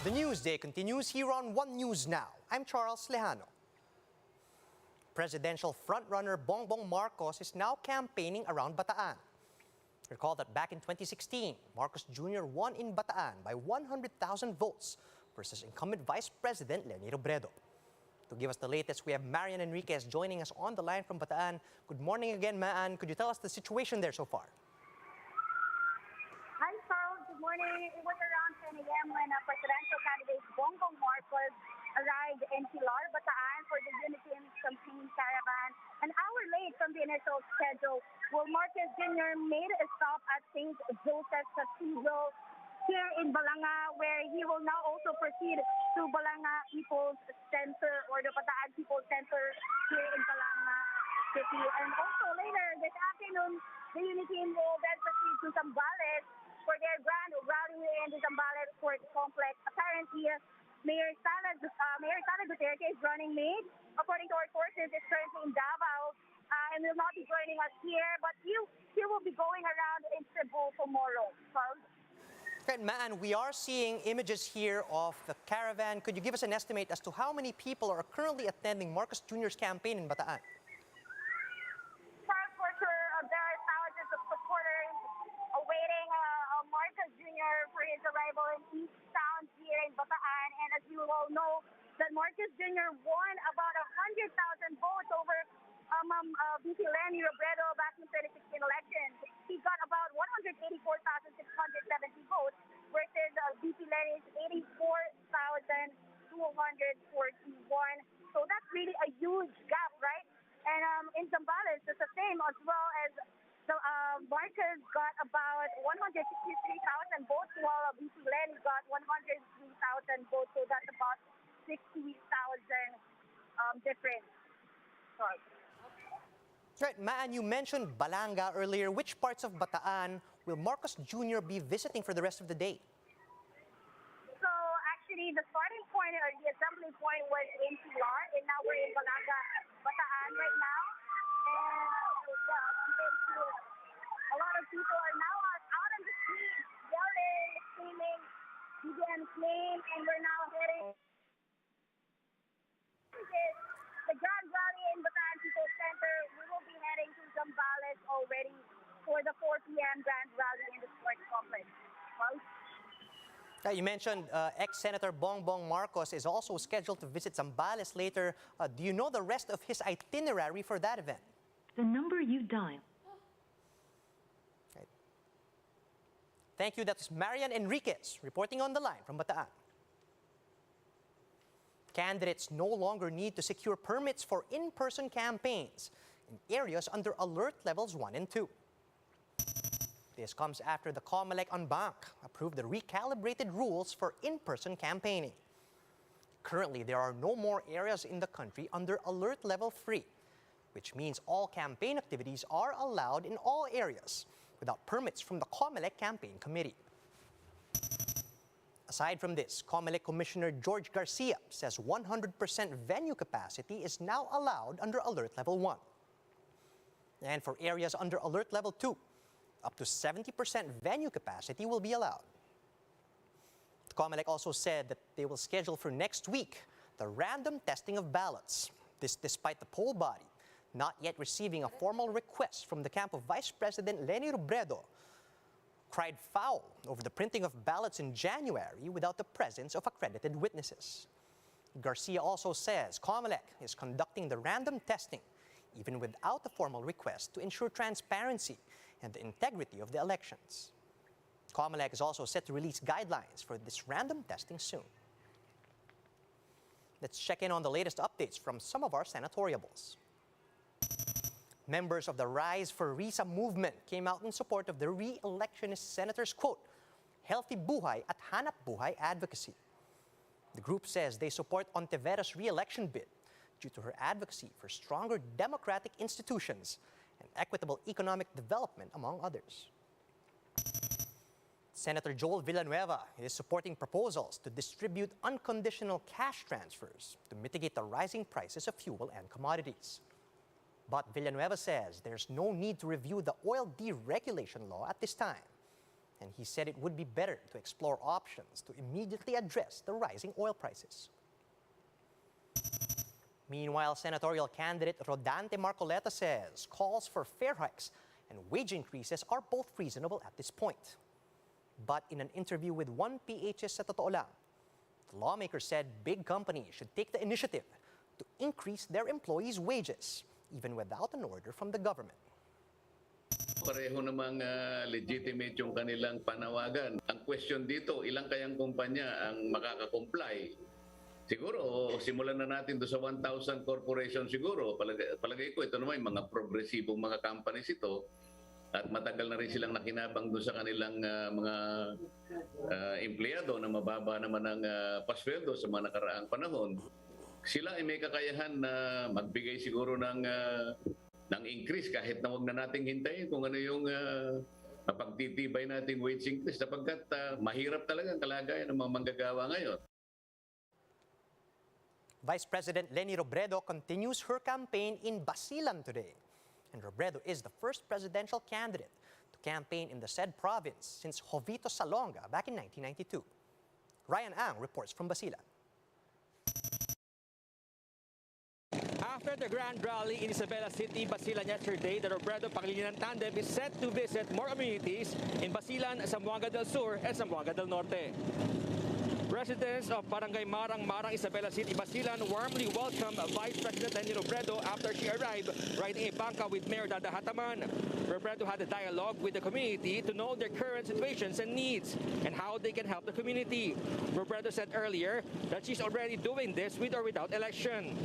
The Newsday continues here on One News Now. I'm Charles Lejano. Presidential frontrunner Bongbong Marcos is now campaigning around Bataan. Recall that back in 2016, Marcos Jr. won in Bataan by 100,000 votes versus incumbent Vice President Leni Robredo. To give us the latest, we have Marian Enriquez joining us on the line from Bataan. Good morning again, Maan. Could you tell us the situation there so far? Hi, Charles. Good morning. It was around 10 a.m. when presidential candidate Bongbong Marcos arrived in Pilar, Bataan for the Unity campaign caravan. An hour late from the initial schedule, Marcos Jr. made a stop at St. Joseph's Cathedral here in Balanga, where he will now also proceed to Balanga People's Center or the Bataan People's Center here in Balanga City. And also later this afternoon, the Unity team will then proceed to Zambales for their grand rally in the Zambales Court Complex. Apparently, Mayor Sala Duterte is running mate. According to our sources, is currently in Davao and will not be joining us here, but he will be going around in Cebu tomorrow. Okay, Maan, we are seeing images here of the caravan. Could you give us an estimate as to how many people are currently attending Marcos Jr.'s campaign in Bataan? For sure, there are thousands of supporters awaiting Marcos Jr. for his arrival in East Town here in Bataan. And as you all know, that Marcos Jr. won about 100,000 votes over VP Leni Robredo back in 2016 election. He got about 184,670 votes versus VP Leni's 84,241. So that's really a huge gap, right? And in Zambales, it's the same as well as Marcos got about 163,000 votes, while VP Leni got 103,000 votes. So that's about 60,000 difference. Right, Maan, you mentioned Balanga earlier. Which parts of Bataan will Marcos Jr. be visiting for the rest of the day? So actually, the starting point or the assembly point was in Pilar, and now we're in Balanga, Bataan right now. And a lot of people are now out on the streets, yelling, screaming, BBM's name, and we're now heading the grand rally in Bataan People's Center. We will be heading to Zambales already for the 4 p.m. grand rally in the sports complex. You mentioned ex-Senator Bongbong Marcos is also scheduled to visit Zambales later. Do you know the rest of his itinerary for that event? The number you dial. Right. Thank you. That's Marian Enriquez reporting on the line from Bataan. Candidates no longer need to secure permits for in-person campaigns in areas under alert levels 1 and 2. This comes after the COMELEC en banc approved the recalibrated rules for in-person campaigning. Currently, there are no more areas in the country under alert level 3, which means all campaign activities are allowed in all areas without permits from the COMELEC Campaign Committee. Aside from this, COMELEC Commissioner George Garcia says 100% venue capacity is now allowed under Alert Level 1. And for areas under Alert Level 2, up to 70% venue capacity will be allowed. The COMELEC also said that they will schedule for next week the random testing of ballots. This despite the poll body not yet receiving a formal request from the camp of Vice President Leni Robredo, cried foul over the printing of ballots in January without the presence of accredited witnesses. Garcia also says COMELEC is conducting the random testing even without the formal request to ensure transparency and the integrity of the elections. COMELEC is also set to release guidelines for this random testing soon. Let's check in on the latest updates from some of our senatoriables. Members of the Rise for Risa movement came out in support of the re-electionist senator's quote, healthy buhay at hanap buhay advocacy. The group says they support Ontivera's re-election bid due to her advocacy for stronger democratic institutions and equitable economic development, among others. Senator Joel Villanueva is supporting proposals to distribute unconditional cash transfers to mitigate the rising prices of fuel and commodities. But Villanueva says there's no need to review the oil deregulation law at this time And he said it would be better to explore options to immediately address the rising oil prices. Meanwhile, senatorial candidate Rodante Marcoleta says calls for fare hikes and wage increases are both reasonable at this point. But in an interview with one PHS sa Totoo Lang, the lawmaker said big companies should take the initiative to increase their employees' wages, even without an order from the government. Pareho namang legitimate yung kanilang panawagan. Ang question dito, ilang kayang kumpanya ang makaka-comply? Siguro, simulan na natin do sa 1,000 corporation siguro. Palagay ko, ito naman yung mga progresibong mga companies ito. At matagal na rin silang nakinabang doon sa kanilang mga empleyado na mababa naman ang pasweldo sa mga nakaraang panahon. Sila ay may kakayahan na magbigay siguro ng increase kahit na huwag na nating hintayin kung ano yung pagtitibay nating wage increase sapagkat mahirap talaga ang kalagayan ng mga manggagawa ngayon. Vice President Leni Robredo continues her campaign in Basilan today. And Robredo is the first presidential candidate to campaign in the said province since Jovito Salonga back in 1992. Ryan Ang reports from Basilan. After the grand rally in Isabela City, Basilan yesterday, the Robredo-Pangilinan tandem is set to visit more communities in Basilan, Zamboanga del Sur, and Zamboanga del Norte. Residents of Barangay Marang-Marang, Isabela City, Basilan warmly welcomed Vice President Leni Robredo after she arrived riding a bangka with Mayor Dada Hataman. Robredo had a dialogue with the community to know their current situations and needs and how they can help the community. Robredo said earlier that she's already doing this with or without election.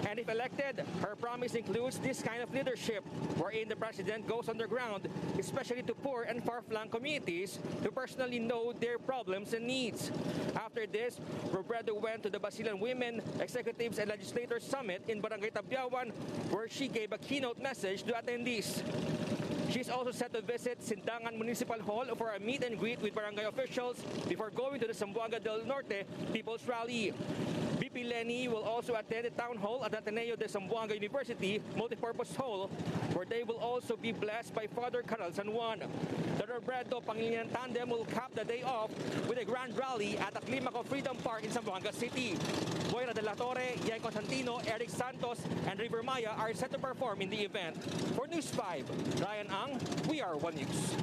And if elected, her promise includes this kind of leadership, wherein the president goes underground, especially to poor and far-flung communities, to personally know their problems and needs. After this, Robredo went to the Basilan Women, Executives and Legislators Summit in Barangay Tabyawan, where she gave a keynote message to attendees. She's also set to visit Sindangan Municipal Hall for a meet and greet with barangay officials before going to the Zamboanga del Norte People's Rally. VP Leni will also attend a town hall at Ateneo de Zamboanga University Multipurpose Hall, where they will also be blessed by Father Caral San Juan. The Robredo-Pangilinan tandem will cap the day off with a grand rally at Aclimaco Freedom Park in Zamboanga City. Boyra de la Torre, Yan Constantino, Eric Santos, and River Maya are set to perform in the event. For News 5, Ryan Ang, We Are One News.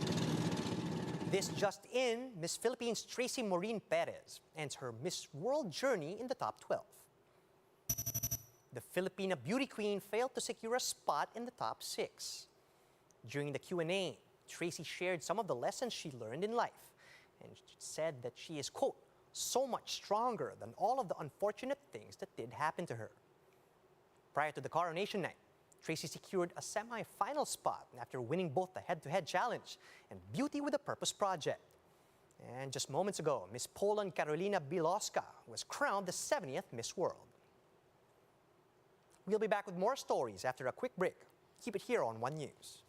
This just in, Miss Philippines Tracy Maureen Perez ends her Miss World journey in the top 12. The Filipina beauty queen failed to secure a spot in the top 6. During the Q&A, Tracy shared some of the lessons she learned in life and said that she is, quote, so much stronger than all of the unfortunate things that did happen to her. Prior to the coronation night, Tracy secured a semi-final spot after winning both the head-to-head challenge and Beauty with a Purpose project. And just moments ago, Miss Poland Karolina Biloska was crowned the 70th Miss World. We'll be back with more stories after a quick break. Keep it here on One News.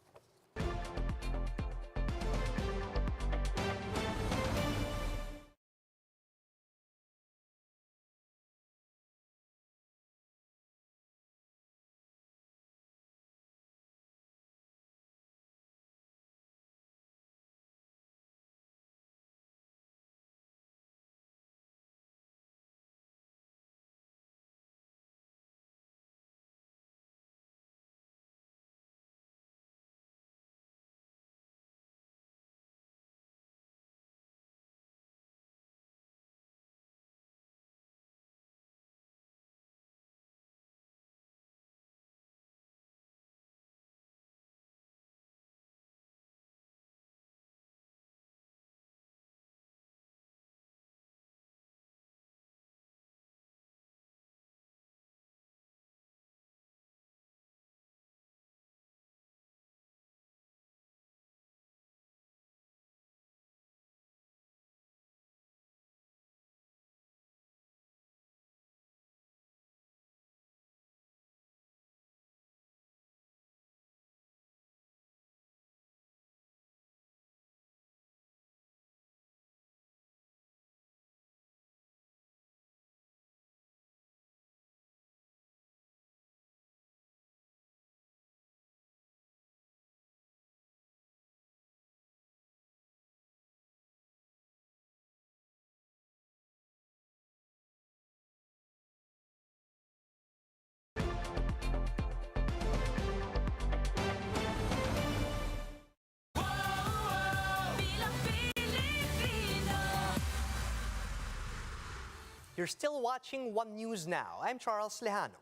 You're still watching One News Now. I'm Charles Lejano.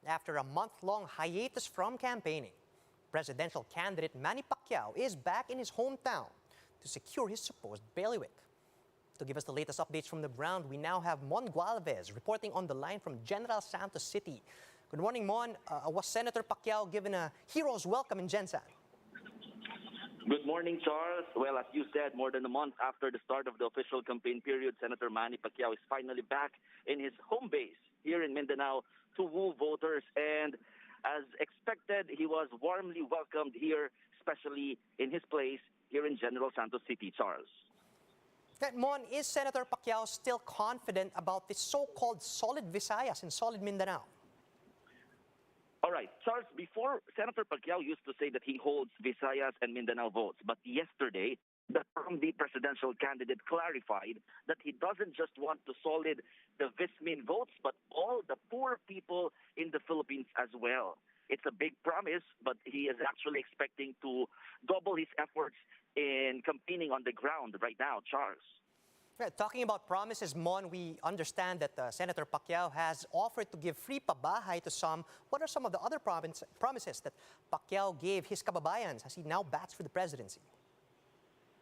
After a month-long hiatus from campaigning, presidential candidate Manny Pacquiao is back in his hometown to secure his supposed bailiwick. To give us the latest updates from the ground, we now have Mon Gualvez reporting on the line from General Santos City. Good morning, Mon. Was Senator Pacquiao given a hero's welcome in Gensan? Good morning, Charles. Well, as you said, more than a month after the start of the official campaign period, Senator Manny Pacquiao is finally back in his home base here in Mindanao to woo voters. And as expected, he was warmly welcomed here, especially in his place here in General Santos City, Charles. Mon, is Senator Pacquiao still confident about the so-called solid Visayas and solid Mindanao? All right, Charles, before Senator Pacquiao used to say that he holds Visayas and Mindanao votes, but yesterday, the presidential candidate clarified that he doesn't just want to solid the Vismin votes, but all the poor people in the Philippines as well. It's a big promise, but he is actually expecting to double his efforts in campaigning on the ground right now, Charles. Talking about promises, Mon, we understand that Senator Pacquiao has offered to give free pabahay to some. What are some of the other promises that Pacquiao gave his kababayans as he now bats for the presidency?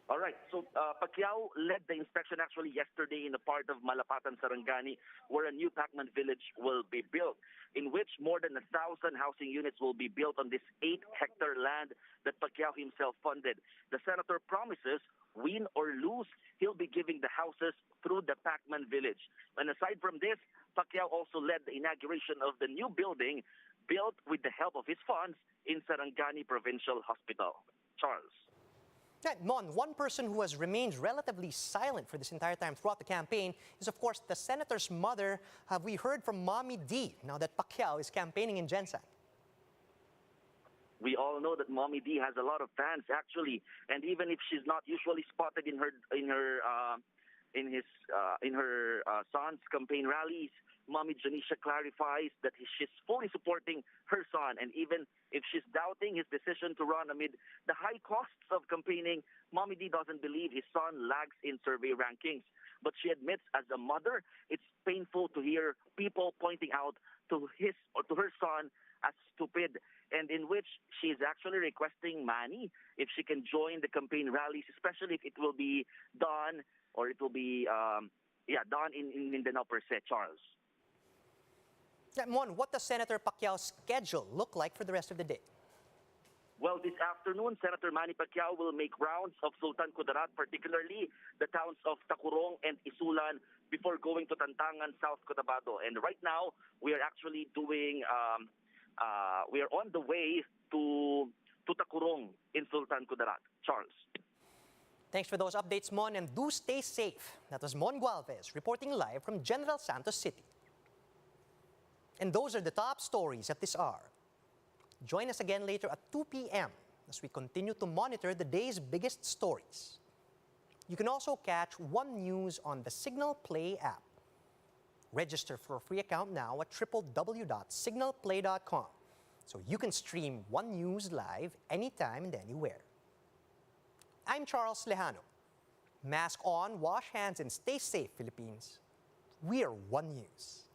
All right, so Pacquiao led the inspection actually yesterday in the part of Malapatan, Sarangani, where a new Pacman village will be built, in which more than 1,000 housing units will be built on this 8-hectare land that Pacquiao himself funded. The senator promises, win or lose, he'll be giving the houses through the Pacman village. And aside from this, Pacquiao also led the inauguration of the new building built with the help of his funds in Sarangani Provincial Hospital. Charles. Mon, one person who has remained relatively silent for this entire time throughout the campaign is, of course, the senator's mother. Have we heard from Mommy D now that Pacquiao is campaigning in Gensan? We all know that Mommy D has a lot of fans, actually, and even if she's not usually spotted in her son's campaign rallies, Mommy Janisha clarifies that she's fully supporting her son, and even if she's doubting his decision to run amid the high costs of campaigning, Mommy D doesn't believe his son lags in survey rankings. But she admits, as a mother, it's painful to hear people pointing out to his or to her son as stupid, and in which she is actually requesting Manny if she can join the campaign rallies, especially if it will be done or it will be done in Mindanao per se, Charles. Mon, what does Senator Pacquiao's schedule look like for the rest of the day? Well, this afternoon, Senator Manny Pacquiao will make rounds of Sultan Kudarat, particularly the towns of Tacurong and Isulan, before going to Tantangan, South Cotabato. And right now, we are actually doing, we are on the way to Tacurong in Sultan Kudarat. Charles. Thanks for those updates, Mon, and do stay safe. That was Mon Gualvez reporting live from General Santos City. And those are the top stories at this hour. Join us again later at 2 p.m. as we continue to monitor the day's biggest stories. You can also catch One News on the Signal Play app. Register for a free account now at www.signalplay.com so you can stream One News live anytime and anywhere. I'm Charles Lejano. Mask on, wash hands, and stay safe, Philippines. We are One News.